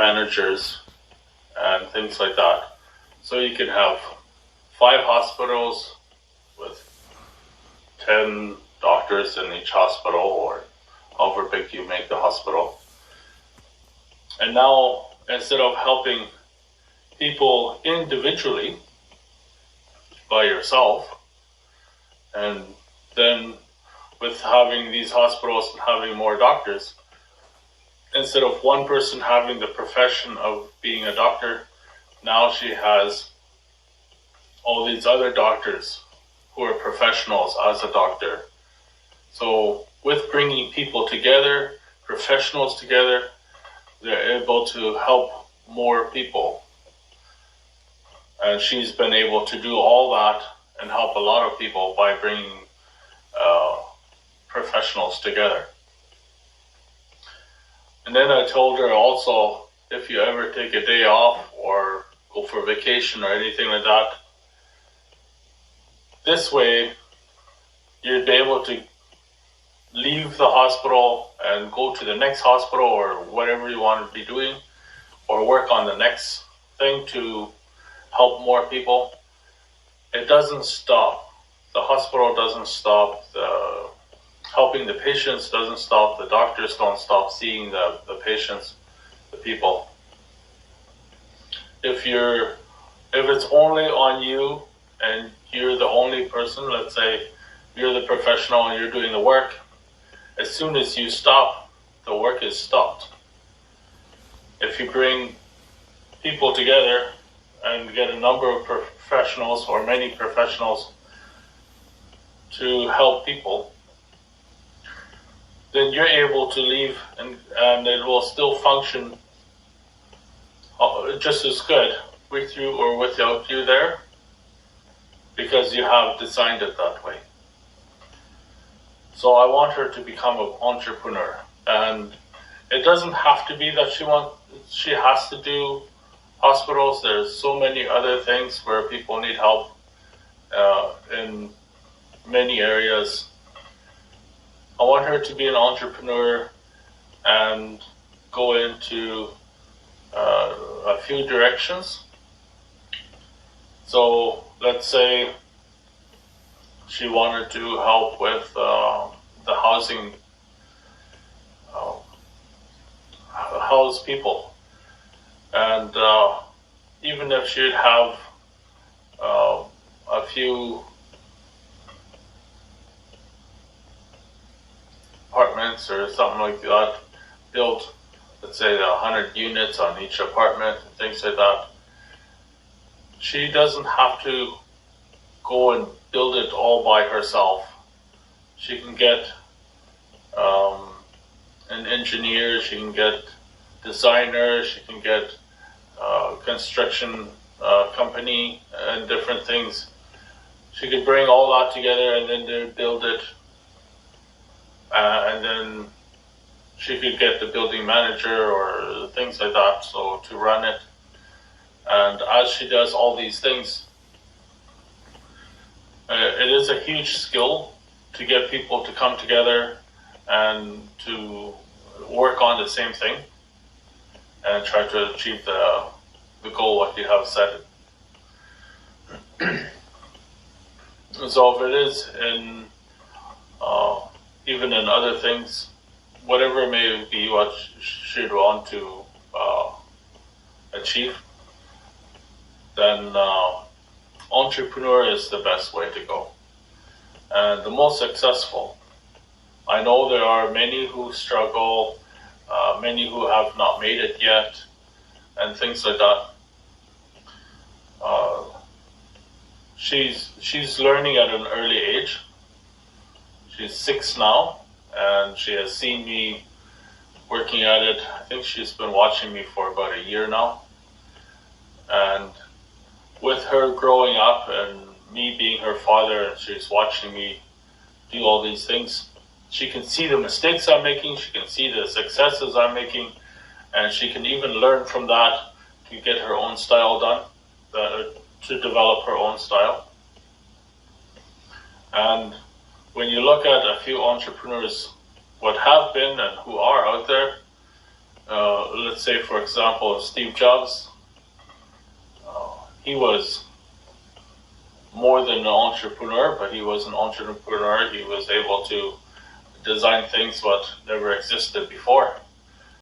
managers and things like that. So you can have 5 hospitals with 10 doctors in each hospital, or however big you make the hospital. And now, instead of helping people individually by yourself, and then with having these hospitals and having more doctors, instead of one person having the profession of being a doctor, now she has all these other doctors who are professionals as a doctor. So with bringing people together, professionals together, they're able to help more people. And she's been able to do all that and help a lot of people by bringing professionals together. And then I told her also, if you ever take a day off or go for vacation or anything like that, this way you'd be able to leave the hospital and go to the next hospital or whatever you want to be doing, or work on the next thing to help more people. It doesn't stop. The hospital doesn't stop. The helping the patients doesn't stop. The doctors don't stop seeing the patients, the people. If it's only on you and you're the only person, let's say you're the professional and you're doing the work, as soon as you stop, the work is stopped. If you bring people together and get a number of professionals or many professionals to help people, then you're able to leave and it will still function just as good with you or without you there, because you have designed it that way. So I want her to become an entrepreneur, and it doesn't have to be that she has to do hospitals. There's so many other things where people need help in many areas. I want her to be an entrepreneur and go into a few directions. So let's say she wanted to help with the housing, house people. And even if she'd have a few apartments or something like that built, let's say 100 units on each apartment and things like that, she doesn't have to go and build it all by herself. She can get an engineer, she can get designers, she can get construction company and different things. She could bring all that together and then they build it, and then she could get the building manager or things like that, so to run it. And as she does all these things, it is a huge skill to get people to come together and to work on the same thing and try to achieve the goal what you have set. So if it is in even in other things, whatever it may be what she'd want to achieve, then entrepreneur is the best way to go and the most successful. I know there are many who struggle, many who have not made it yet, and things like that. She's learning at an early age. She's 6 now, and she has seen me working at it. I think she's been watching me for about a year now. And with her growing up and me being her father, and she's watching me do all these things, she can see the mistakes I'm making, she can see the successes I'm making, and she can even learn from that to get her own style done, to develop her own style. And when you look at a few entrepreneurs, what have been and who are out there, let's say, for example, Steve Jobs, he was more than an entrepreneur, but he was an entrepreneur. He was able to design things what never existed before.